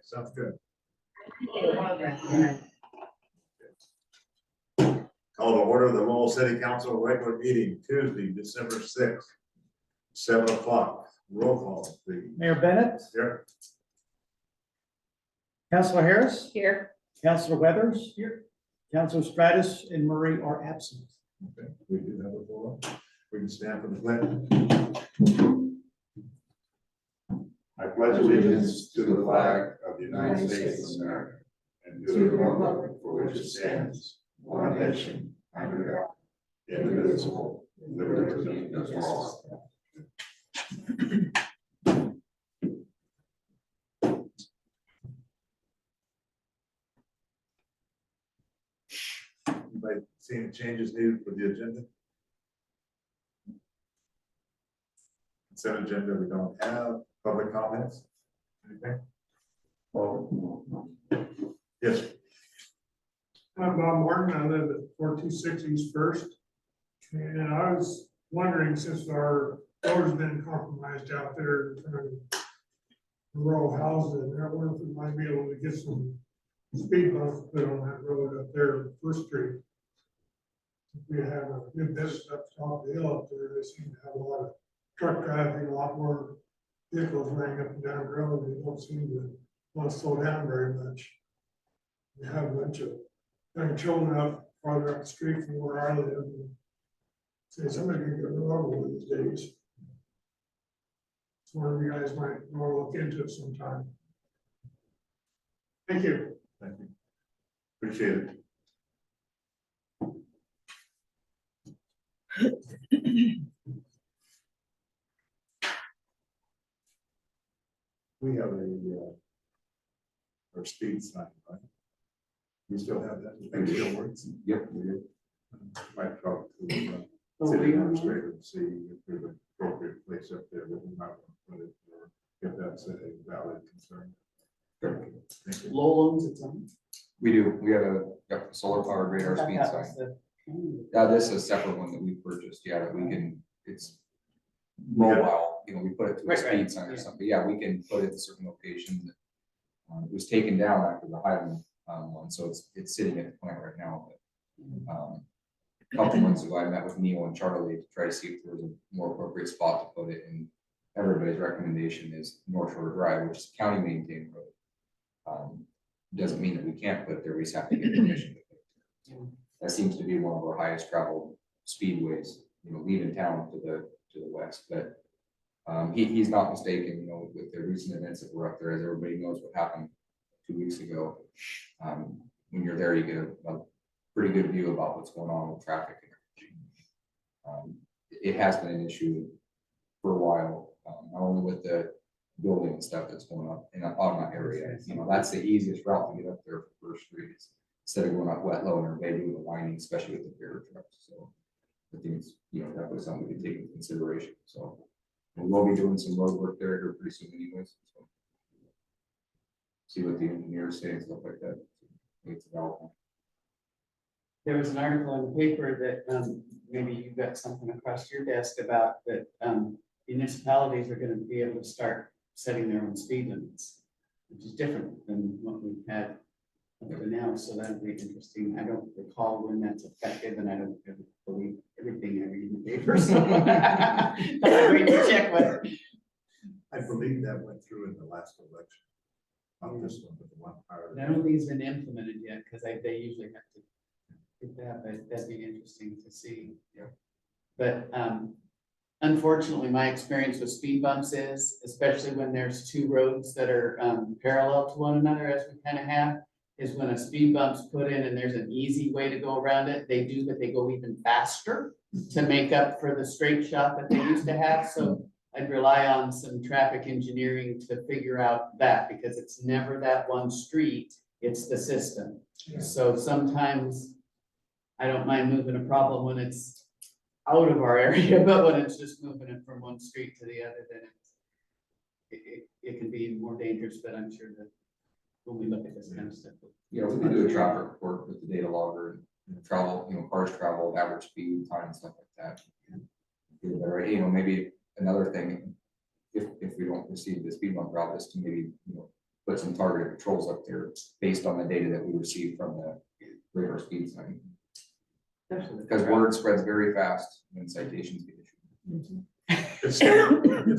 Sounds good. Call to order the Lowell City Council regular meeting Tuesday, December 6th, 7 o'clock. Roll call, please. Mayor Bennett, Here. Councilor Harris, Here. Councilor Weathers, here, Councilor Stratus and Murray are absent. Okay, we do have a forum. We can stand for the pledge. I pledge allegiance to the flag of the United States of America and to the republic for which it stands, one nation, under God, indivisible, with liberty and justice for all. Anybody see any changes needed for the agenda? Consent agenda we don't have. Public comments? Anything? Yes. I'm Bob Martin. I live at 426 East First. And I was wondering, since our road's been compromised out there in front of rural houses, I wonder if we might be able to get some speed bumps put on that road up there, First Street. We have a new business up top of the hill up there. They seem to have a lot of truck traffic, a lot more vehicles running up and down the road. They don't seem to want to slow down very much. We have a bunch of young children up farther up the street from where I live. And say somebody can get run over one of these days. So one of you guys might want to look into it sometime. Thank you. Thank you. Appreciate it. We have our speed sign, right? We still have that. Think it still works? Yep, we do. Might talk to the city administrator and see if there's an appropriate place up there that we might want to put it, or if that's a valid concern. Thank you. Lowell owns its own. We do. We have a solar powered radar speed sign. This is a separate one that we purchased. Yeah, that we can. It's mobile. You know, we put it to a speed sign or something. Yeah, we can put it to certain locations. It was taken down after the Highland one, so it's sitting at the plant right now. But a couple months ago, I met with Neil and Charlie to try to see if there was a more appropriate spot to put it. And everybody's recommendation is North Shore Drive, which is a county maintained road. Doesn't mean that we can't put it there. We just have to get permission to put it there. That seems to be one of our highest traveled speedways, you know, leaving town to the west. But he's not mistaken, you know, with the recent events that were up there, as everybody knows what happened 2 weeks ago. When you're there, you get a pretty good view about what's going on with traffic and everything. It has been an issue for a while, not only with the building and stuff that's going up in on that area. You know, that's the easiest route to get up there for First Street, instead of going up Wet Low and maybe with the winding, especially with the bigger trucks. So I think it's, you know, definitely something we can take into consideration. So we will be doing some road work there here pretty soon anyways. So see what the engineers say and stuff like that. It's developing. There was an article in the paper that maybe you got something across your desk about that municipalities are going to be able to start setting their own speed limits, which is different than what we've had up to now. So that'll be interesting. I don't recall when that's effective, and I don't believe everything I read in the paper. So I'm waiting to check what. I believe that went through in the last election. Not this one, but the one prior. None of these been implemented yet because they usually have to get that, but that'd be interesting to see. Yeah. But unfortunately, my experience with speed bumps is, especially when there's two roads that are parallel to one another, as we kind of have, is when a speed bump's put in and there's an easy way to go around it, they do, but they go even faster to make up for the straight shot that they used to have. So I'd rely on some traffic engineering to figure out that, because it's never that one street, it's the system. Yeah. So sometimes I don't mind moving a problem when it's out of our area, but when it's just moving it from one street to the other, then it can be more dangerous. But I'm sure that when we look at this kind of stuff. Yeah, we can do a traffic report with the data logger and travel, you know, cars travel, average speed, time, and stuff like that. Get better, you know, maybe another thing, if we don't receive the speed bump route, is to maybe, you know, put some targeted patrols up there based on the data that we received from the radar speed sign. Because word spreads very fast when citations get issued. It's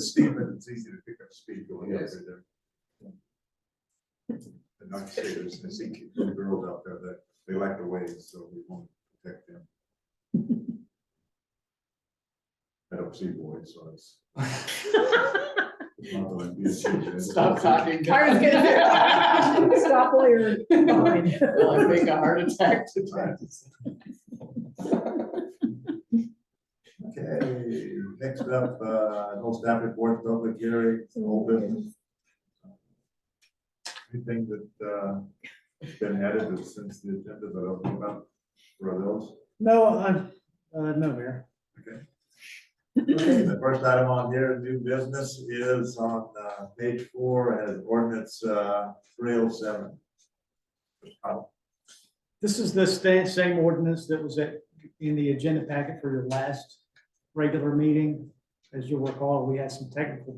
steep and it's easy to pick up speed going It up is. there. And like I say, I see little girls out there that they like the waves, so we want to protect them. I don't see boys, so it's. It's not that I'm being cheeky, I just- Stop talking. I was gonna say, stop while you're behind. Will I make a heart attack to Okay, next up, no staff report, public hearing, old business. Anything that, been added since the agenda that I don't know about for those? No, no, Mayor. Okay. Okay, the first item on here, new business, is on, page 4 as ordinance, 307. This is the same ordinance that was in the agenda packet for your last regular meeting. As you'll recall, we had some technical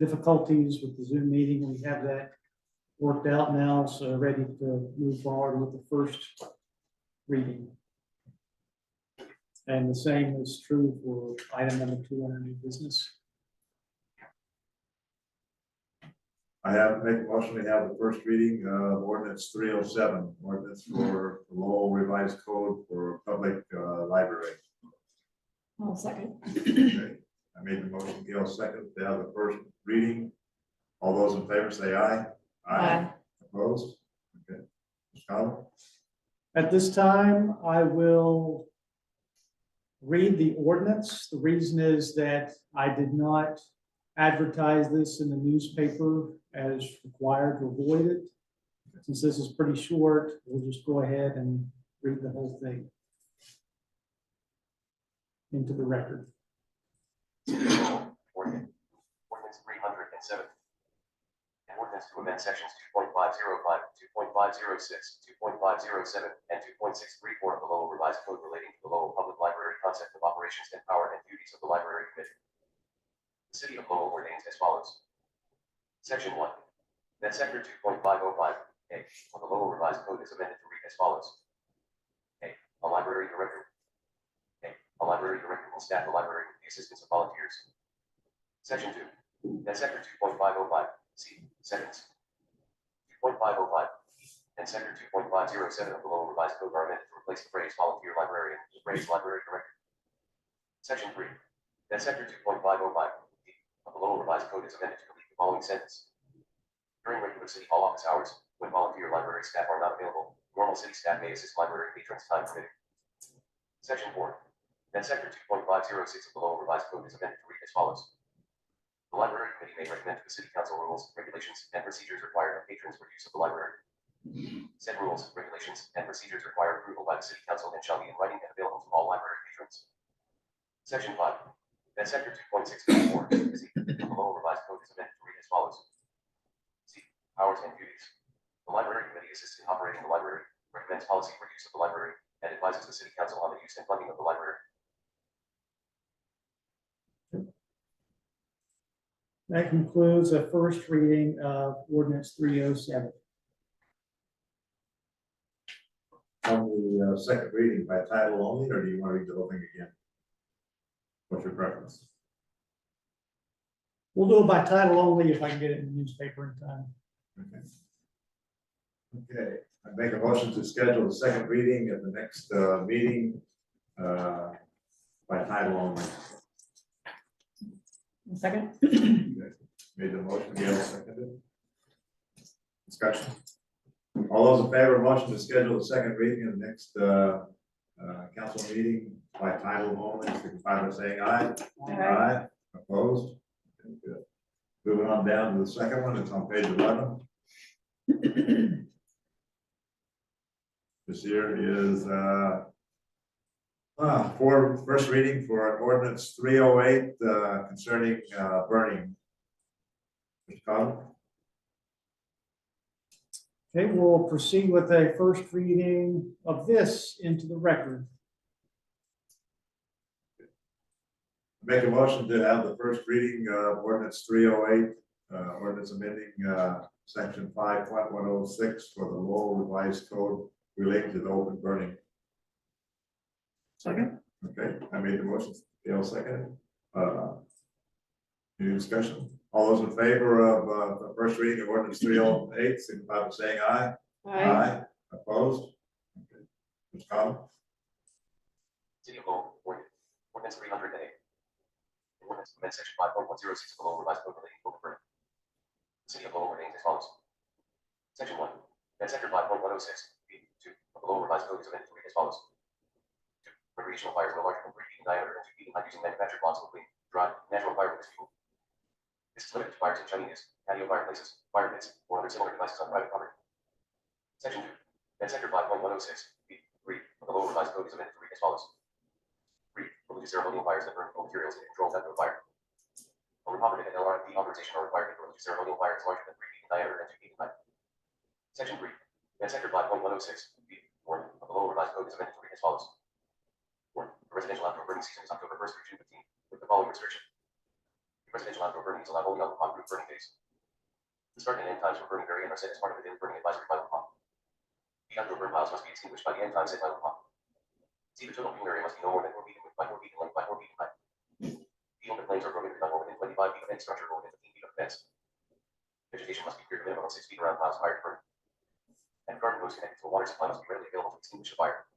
difficulties with the Zoom meeting. We have that worked out now, so ready to move forward with the first reading. And the same is true for item number 2 under new business. I have make a motion to have the first reading of ordinance 307, ordinance for the Lowell revised code for public library. I'll second. Okay, I made the motion, Gail second, to have the first reading. All those in favor say aye. Aye. Opposed? Okay. Ms. Conlon? At this time, I will read the ordinance. The reason is that I did not advertise this in the newspaper as required to avoid it. Since this is pretty short, we'll just go ahead and read the whole thing into the record. Ordinance 307. An ordinance to amend sections 2.505, 2.506, 2.507, and 2.634 of the Lowell Revised Code relating to the Lowell Public Library concept of operations and power and duties of the Library Committee. The City of Lowell ordains as follows. Section 1. That Sector 2.505A of the Lowell Revised Code is amended to read as follows. A. A library director. A library director will staff the library with the assistance of volunteers. Section 2. That Sector 2.505C, seconds. 2.505 and Sector 2.507 of the Lowell Revised Code are amended to replace the phrase volunteer librarian with the phrase library director. Section 3. That Sector 2.505D of the Lowell Revised Code is amended to delete the following sentence. During regular City Hall office hours, when volunteer library staff are not available, normal city staff may assist library patrons time permitting. Section 4. That Sector 2.506 of the Lowell Revised Code is amended to read as follows. The Library Committee may recommend to the City Council rules, regulations, and procedures required of patrons for use of the library. Said rules, regulations, and procedures require approval by the City Council and shall be in writing and available to all library patrons. Section 5. That Sector 2.634 of the Lowell Revised Code is amended to read as follows. C. Powers and duties. The Library Committee assists in operating the library, recommends policy for use of the library, and advises the City Council on the use and funding of the library. That concludes the first reading of ordinance 307. On the second reading by title only, or do you want to read the whole thing again? What's your preference? We'll do it by title only if I can get it in the newspaper in time. Okay. Okay, I make a motion to schedule the second reading at the next meeting by title only. Second. Okay. Made the motion, Gail seconded. Discussion. All those in favor of motion to schedule the second reading of the next council meeting by title only, signify by saying aye. Aye. Opposed? Okay, good. Moving on down to the second one, it's on page 11. This here is for first reading for an ordinance 308 concerning burning. Mr. Conlon? Okay, we'll proceed with a first reading of this into the record. Make a motion to have the first reading of ordinance 308, ordinance amending section 5.106 for the Lowell revised code relating to the open burning. Second. Okay, I made the motion, Gail seconded. Any discussion? All those in favor of the first reading of ordinance 308, signify by saying aye. Aye. Opposed? Okay. Ms. Collins? City of Lowell, ordinance 308. Ordinance to amend section 5.106 of the Lowell revised code relating to open burning. The city of Lowell ordains as follows. Section 1, that sector 5.106, B2 of the Lowell revised code is amended to read as follows. 2. Recreational fires no larger than 3 feet in diameter and 2 feet in height using manufactured logs of clean, dry, natural firewood as fuel. This is limited to fires in chimneys, patio fireplaces, fire pits, or other similar devices on private property. Section 2, that sector 5.106, B3 of the Lowell revised code is amended to read as follows. 3. Religious ceremonial fires that burn fuel materials and control depth of fire. A Republican and LRFP authorization are required for religious ceremonial fires larger than 3 feet in diameter and 2 feet in height. Section 3, that sector 5.106, B4 of the Lowell revised code is amended to read as follows. 4. The residential outdoor burning season is October 1st through June 15th, with the following restriction. The residential outdoor burning is allowed only on approved burning days. The start and end times for burning vary and are set as part of the burning advisory by the law. The outdoor burn piles must be extinguished by the end time set by the law. C. The total fuel area must be no more than 4 feet in width by 4 feet in length by 4 feet in height. The open flames are prohibited not more than 25 feet of any structure or within 15 feet of fence. Vegetation must be cleared a minimum of 6 feet around piles prior to burning. And garden hose connected to a water supply must be readily available to extinguish the fire.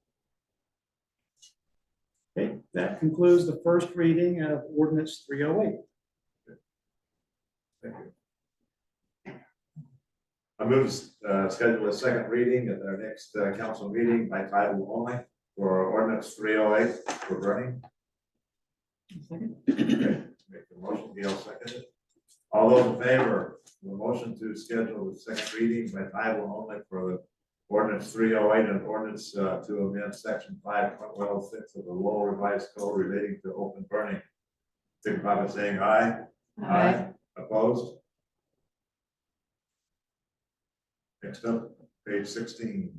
Okay, that concludes the first reading of ordinance 308. Thank you. I move to schedule a second reading at our next council meeting by title only for ordinance 308 for burning. Second. Okay, make the motion, Gail seconded. All those in favor of the motion to schedule the second reading by title only for the ordinance 308 and ordinance to amend section 5.106 of the Lowell revised code relating to open burning, signify by saying aye. Aye. Opposed? Next up, page 16.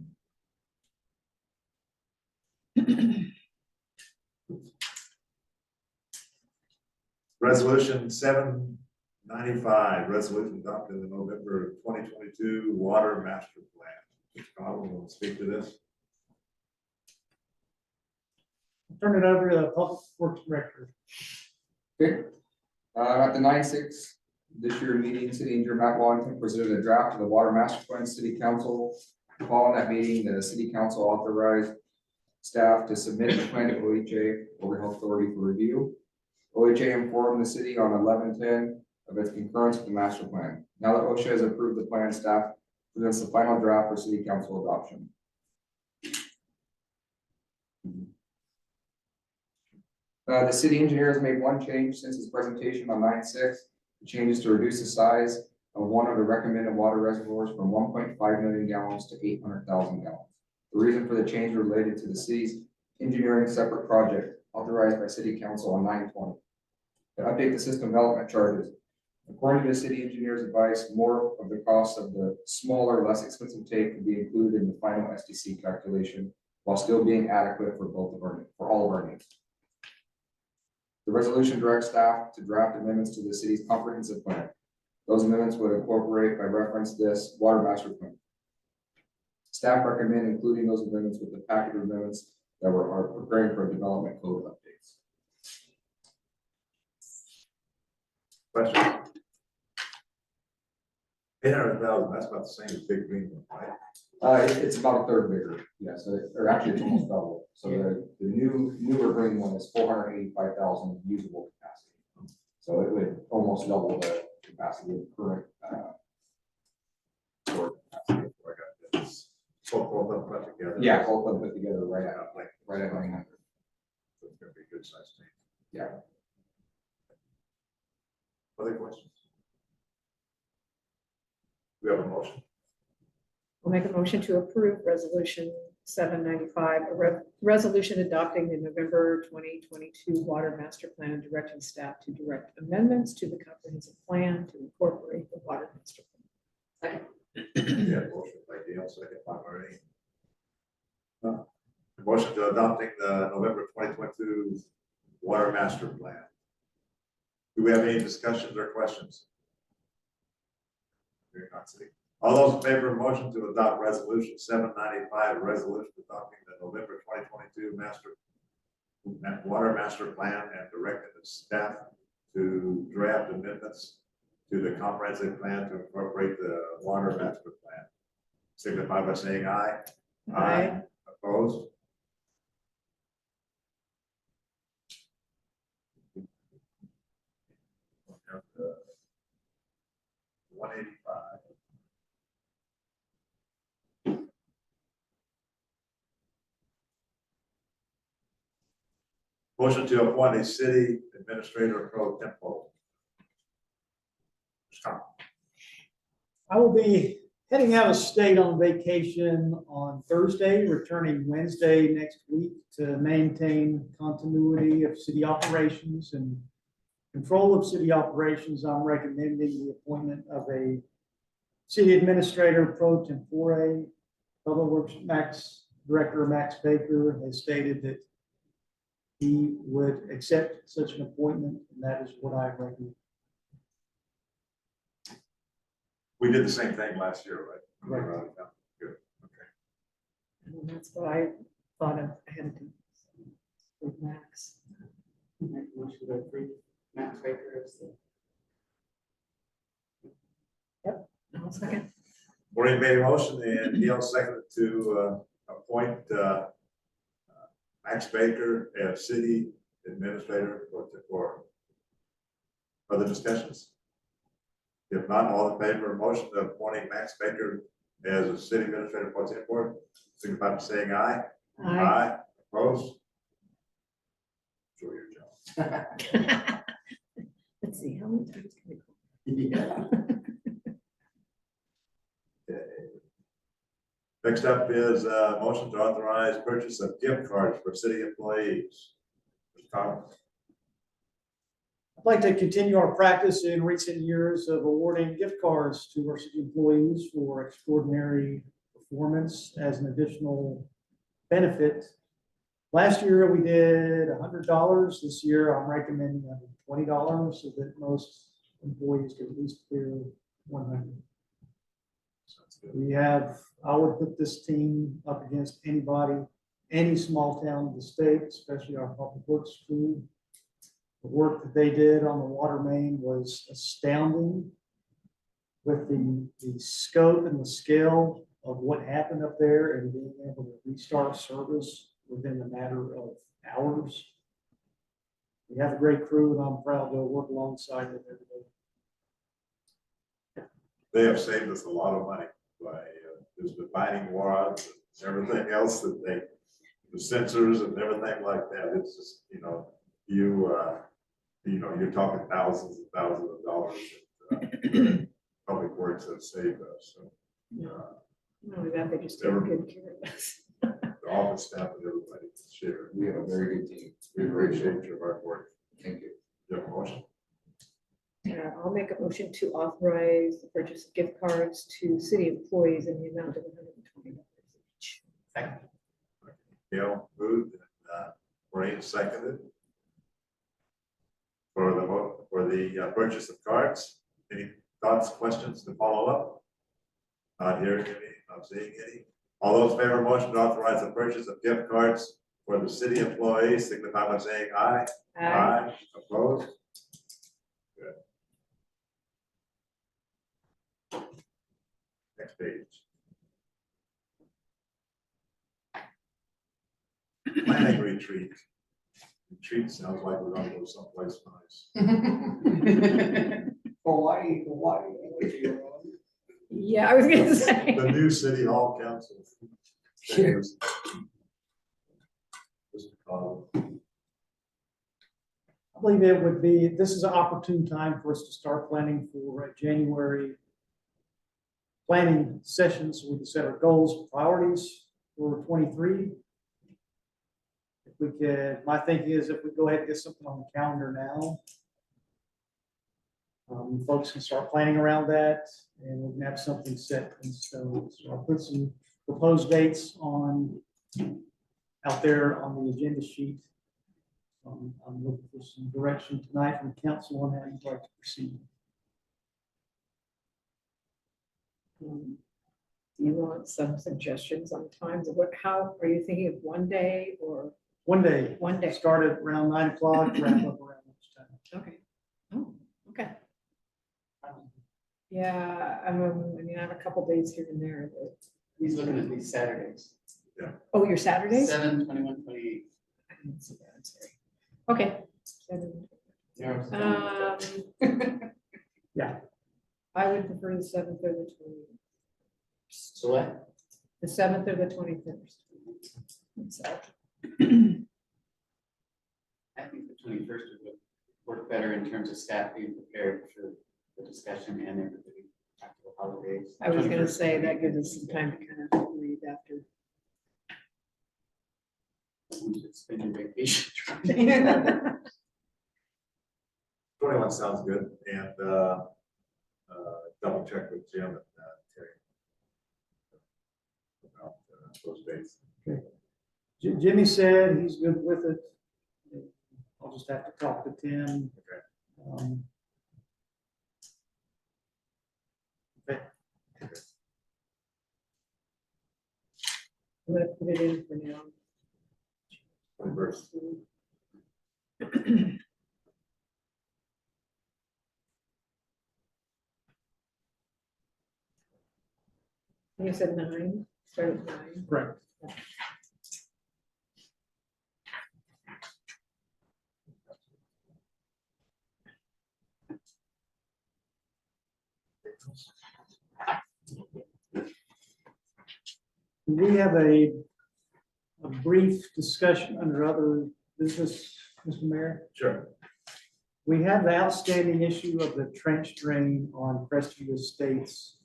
Resolution 795, resolution adopted in November 2022 water master plan. Mr. Connell will speak to this. Turn it over to the Public Works Director. Okay. At the 9/6 this year meeting, City Engineer Matt Wallington presented a draft of the Water Master Plan to City Council. Following that meeting, the City Council authorized staff to submit the plan to OHA, Oregon Health Authority, for review. OHA informed the city on 11/10 of its concurrence with the master plan. Now that OSHA has approved the plan, staff presents the final draft for City Council adoption. The city engineer has made one change since his presentation on 9/6. The change is to reduce the size of one of the recommended water reservoirs from 1.5 million gallons to 800,000 gallons. The reason for the change related to the city's engineering separate project authorized by City Council on 9/20. To update the system development charges. According to the city engineer's advice, more of the cost of the smaller, less expensive tank can be included in the final SDC calculation while still being adequate for all of our needs. The resolution directs staff to draft amendments to the city's comprehensive plan. Those amendments would incorporate by reference this water master plan. Staff recommend including those amendments with the packet of amendments that are preparing for development code updates. Question. 800,000, that's about the same as Big Green one, right? It's about a third bigger, yeah, or actually it's almost double. So the newer green one is 485,000 usable capacity. So it would almost double the capacity of the current. Storage capacity. I got this. So both of them put together. Yeah, both of them put together right at Like, 900. so it's gonna be a good size tank. Yeah. Other questions? We have a motion. I'll make a motion to approve resolution 795, a resolution adopting the November 2022 water master plan and directing staff to direct amendments to the comprehensive plan to incorporate the water master plan. Yeah, motion by Gail, second by Marie. Motion to adopting the November 2022 water master plan. Do we have any discussions or questions? Very not city. All those in favor of motion to adopt resolution 795, a resolution adopting the November 2022 water master plan and directing the staff to draft amendments to the comprehensive plan to incorporate the water master plan, signify by saying aye. Aye. Opposed? uh, 185. Motion to appoint a city administrator pro tempo. I will be heading out of state on vacation on Thursday, returning Wednesday next week to maintain continuity of city operations and control of city operations. I'm recommending the appointment of a city administrator pro tempore. Public Works Director Max Baker has stated that he would accept such an appointment, and that is what I recommend. We did the same thing last year, right? Right. Good, okay. And that's what I thought of ahead of time. With Max. Make a motion to approve Max Baker as the I'll second. Maureen made a motion and Neil seconded to appoint Max Baker as city administrator for other discussions. If not, all in favor of motion of appointing Max Baker as a city administrator pro tempore, signify by saying aye. Aye. Opposed? Enjoy your job. Let's see, how many times can we call? Yeah. Next up is motion to authorize purchase of gift cards for city employees. Mr. Collins. I'd like to continue our practice in recent years of awarding gift cards to our city employees for extraordinary performance as an additional benefit. Last year, we did $100. This year, I'm recommending $20 so that most employees get at least clear 100. We have, I would put this team up against anybody, any small town in the state, especially our public works crew. The work that they did on the water main was astounding with the scope and the scale of what happened up there and being able to restart service within a matter of hours. We have a great crew and I'm proud to work alongside them every day. They have saved us a lot of money by just defining rods and everything else that the sensors and everything like that. It's just, you're talking thousands and thousands of dollars that public works have saved us. So Not only that, they just take good care of us. the office staff and everybody share. We have a very good team. We appreciate your hard work. Thank you. You have a motion? I'll make a motion to authorize the purchase of gift cards to city employees in the amount of $120 each. second. Gail moved and Maureen seconded. For the vote, for the purchase of cards. Any thoughts, questions to follow up? Not hearing any, not seeing any. All those in favor of motion to authorize the purchase of gift cards for the city employees, signify by saying aye. Aye. Opposed? Good. Next page. Planning retreat. Retreat sounds like we're gonna go someplace nice. Hawaii. Yeah, I was gonna say. The new city hall council. Cheers. I believe it would be, this is an opportune time for us to start planning for a January planning session so we can set our goals, priorities for 23. If we could, my thinking is if we go ahead and get something on the calendar now, folks can start planning around that and we can have something set in stone. So I'll put some proposed dates on out there on the agenda sheet. I'm looking for some direction tonight from council on how you'd like to proceed. Do you want some suggestions on times of how, are you thinking of one day or One day, one day? start at around 9 o'clock, wrap up around lunchtime. Okay. Oh, okay. Yeah, I mean, I have a couple days here and there, but, He's looking at these Saturdays. oh, your Saturdays? 7, 21, 28. I didn't see that, I'm sorry. Okay. 7. Yeah. I would prefer the 7th or the 20th. So what? The 7th or the 21st. So, I think the 21st would work better in terms of staff being prepared for the discussion and everybody after the holidays. I was gonna 21st say would be that gives good. us some time to kind of read after. We should spend your vacation. 21 sounds good, and double check with Jim and Terry about those dates. Jimmy said he's good with it. I'll just have to talk to Tim. Okay. Okay. I'm gonna put it in for now. 21st. You said 9, start at 9. Correct. We have a brief discussion under other business, Mr. Mayor. Sure. We have the outstanding issue of the trench drain on Crestview Estates.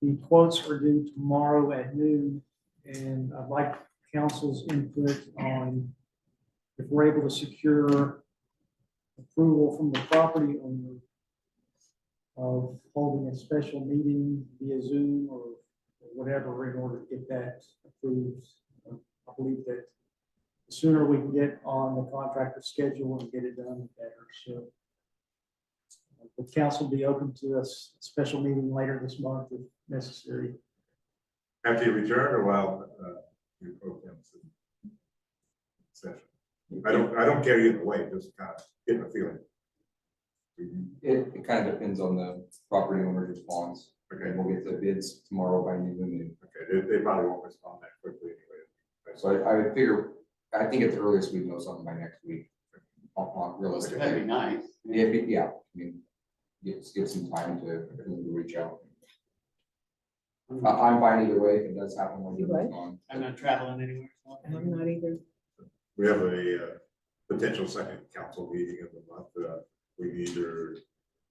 The quotes are due tomorrow at noon, and I'd like council's input on if we're able to secure approval from the property owner of holding a special meeting via Zoom or whatever in order to get that approved. I believe that the sooner we can get on the contractor schedule and get it done, the better. So would council be open to a special meeting later this month if necessary? After you return or while you program session? I don't care either way, just kind of getting a feeling. It kind of depends on the property owner's response. Okay. And we'll get the bids tomorrow by noon. Okay, they probably won't respond that quickly anyway. So I would figure, I think at the earliest we know something by next week. That'd be Realistically. nice. Yeah, I mean, give some time to reach out. I'm fine either way if it does happen when You you're what? on. I'm not traveling anywhere. so- And I'm not either. We have a potential second council meeting of the month. We can either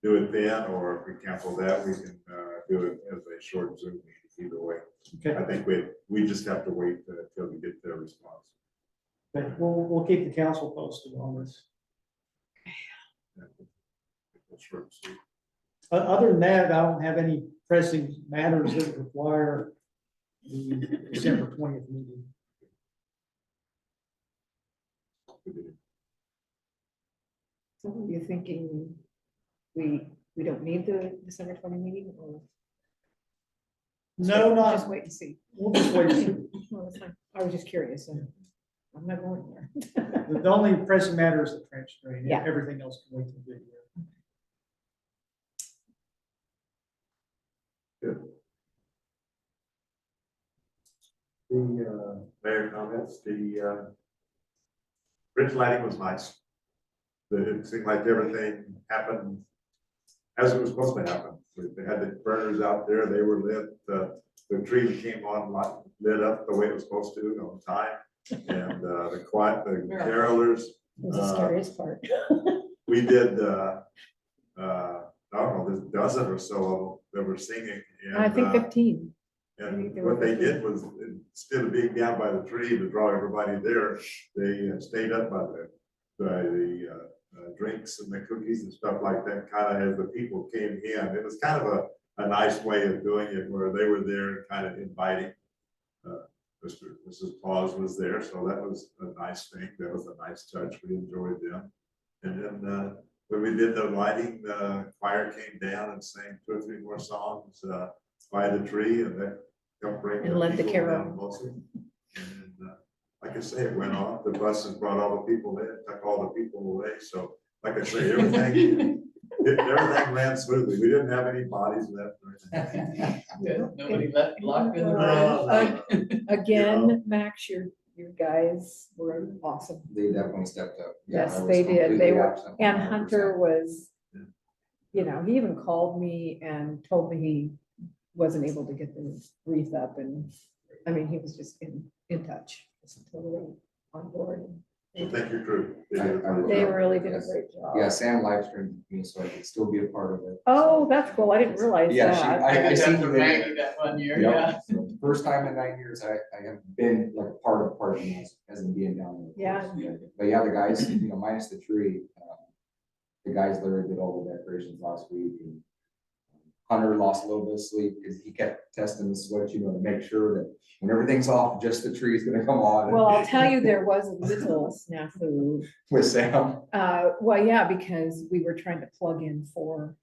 do it then, or if we cancel that, we can do it as a short Zoom meeting either way. Okay, I think we just have to wait till we get their response. but we'll keep the council posted on this. Short, sweet. Other than that, I don't have any pressing matters that require the December 20th meeting. So are you thinking we don't need the December 20 meeting or? No, Just not, wait and see. we'll just wait and see. Well, that's fine. I was just curious. I'm not going there. The only pressing matter is the trench drain. Yeah. Everything else can wait till the video. The mayor comments, the bridge lighting was nice. It seemed like everything happened as it was supposed to happen. They had the burners out there, they were lit, the tree came on, lit up the way it was supposed to on time. And the carolers, That's the scariest part. we did, I don't know, there's a dozen or so of them that were singing. And, I think 15. and what they did was, instead of being down by the tree to draw everybody there, they stayed up by the drinks and the cookies and stuff like that, kind of as the people came in. It was kind of a nice way of doing it, where they were there and kind of inviting. Mrs. Paws was there, so that was a nice thing. That was a nice touch. We enjoyed them. And then when we did the lighting, the choir came down and sang 2 or 3 more songs. by the tree and that helped bring. And led the people carol. down closer. And, like I say, it went off, the buses brought all the people in, took all the people away, so, like I say, everything ran smoothly, we didn't have any bodies left or anything. Nobody left locked in the No, room. no, no. Again, Max, your guys were awesome. They definitely stepped up. Yeah, Yes, I was they did. They completely were, absent and 100%. Hunter was, you know, he even called me and told me he wasn't able to get the wreath up, and, I mean, he was just in touch, just totally on board. So thank you, crew. They did a I fine would They job. really did a Yes. great job. Yeah, Sam live streamed me so I could still be a part of it. Oh, that's cool. I didn't realize Yeah, that. I I had did seen that the for video. Maggie that one year, Yep. yeah. So the first time in 9 years, I have been like part of party as in being down there. Yeah. But yeah, the guys, you know, minus the tree, the guys there did all the decorations last week, and Hunter lost a little bit of sleep because he kept testing the switch, you know, to make sure that when everything's off, just the tree's gonna come on. Well, I'll tell you, there was a little snafu. With Sam. Well, yeah, because we were trying to plug in 4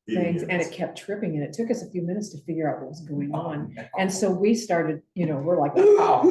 things and it kept tripping, and it took us a few minutes to figure out what was going on. And so we started, you know, we're like, Oh,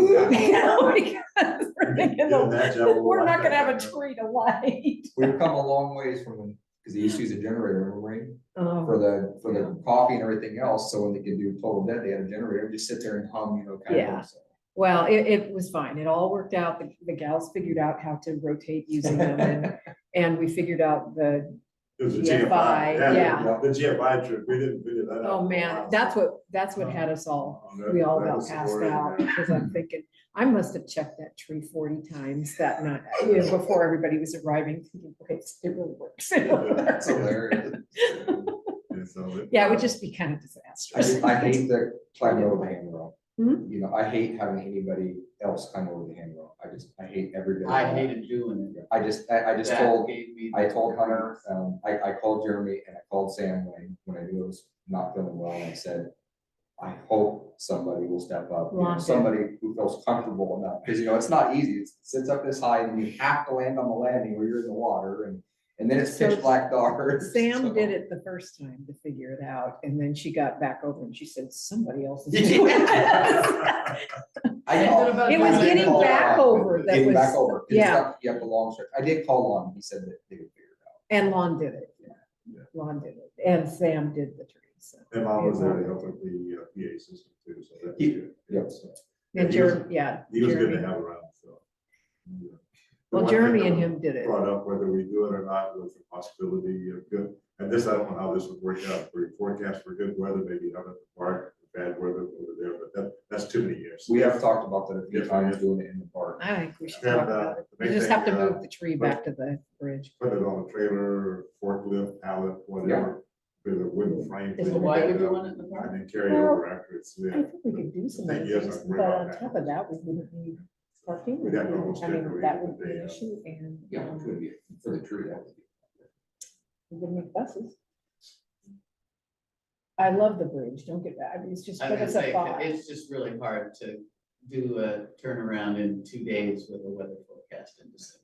because we're thinking, we're not gonna have a tree to light. we've come a long ways from when, because they used to use a generator, remember, Wayne? Um, For the coffee and everything else, so when they could do total dead, they had a generator, just sit there and hum, you know, kind Yeah. of. So. Well, it was fine. It all worked out. The gals figured out how to rotate using them, and we figured out the, It was a GFI, GFI, yeah. the GFI trip, we didn't figure that out. oh for a man, while, that's so- what had us all, That- we all that got was the passed worry, out, yeah. because I'm thinking, I must have checked that tree 40 times that night, you know, before everybody was arriving, thinking, okay, it really works. That's hilarious. And so it- Yeah, it would just be kind of disastrous. I hate the climbing over the handrail. Hmm? You know, I hate having anybody else climb over the handrail. I hate everybody. I hated doing it. I just That told, gave me I the told Hunter, creeps. I called Jeremy and I called Sam when I knew I was not feeling well, and I said, I hope somebody will step up, you know, Ron did. somebody who feels comfortable enough, because you know, it's not easy, it sits up this high and you have to land on the landing where you're in the water, and then it's So pitch black dark. Sam so- did it the first time to figure it out, and then she got back over and she said, somebody else is doing it. I called- It was I did getting call back Lon. over that Getting back was, over. 'cause yeah. You have the long stretch. I did call Lon, he said that they would figure it out. and Lon did it. Yeah. Lon did it, and Sam did the trees. so. And Mom was there to help with the PA system too, so that's He- good. yep. So, And he was- Jeremy, yeah. He was good to Jeremy. have around, so. Yeah. The Well, one thing Jeremy that and was him did it. Brought up whether we do it or not was the possibility of good, and this, I don't know how this would work out, for forecast for good weather, maybe out at the park, bad weather over there, but that's too many years. We have talked about that a few Yeah. times, doing it in the park. I think we should And, talk about it. the We main just have to thing, move the tree back to the bridge. Put it on a trailer, forklift, pallet, whatever, with a wooden frame. Is thing, it why and would you want it in the park? And then carry Well, over after it's I lit. think we could do some Thing other is, things, I'm worried but about on that. top of that, we wouldn't need parking. We'd have to almost I mean, decorate that it would the be day an of. issue, and Yeah, it could be for the tree, that would be. we would make buses. I love the bridge, don't get that, I mean, it's just I put was us gonna a say, thought. it's just really hard to do a turnaround in 2 days with a weather forecast in December.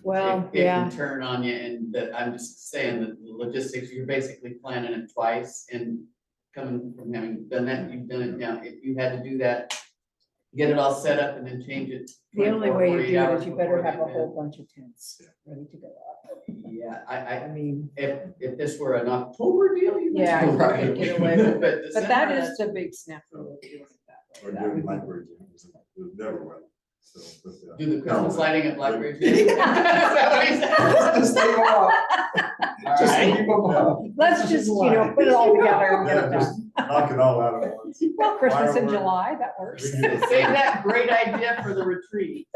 Well, It yeah, can turn on you, and that, I'm just saying that the logistics, you're basically planning it twice, and coming from having done that, you've done it now, if you had to do that, get it all set up and then change it. the only 24, way you 48 do it hours is you better before have the a whole event. bunch of tents ready to go up. Yeah, I mean, if this were an October deal, you. might Yeah, be you right. could get away with it. But but that December, is the big snap. of doing it that way. Or That doing would be- Blackbird, it was never wet, so. but, Do the Christmas no, lighting at Blackbridge. Yeah. Is that what he said? Just leave them up. Just Alright. leave them up. Let's just, you know, put it all together and get Yeah, it just done. knock it all out at once. Well, Christmas in Fireworks. July, that works. We can do Save that great idea for the retreat.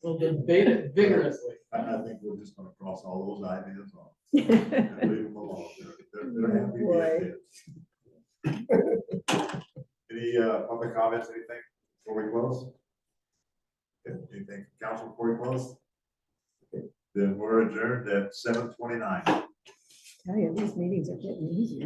We'll debate it vigorously. I think we're just gonna cross all those ideas off. And leave them alone. They're happy to get this. Any public comments, anything before we close? Okay, anything, council, before we close? Okay, then we're adjourned at 7:29. Tell you, these meetings are getting easier.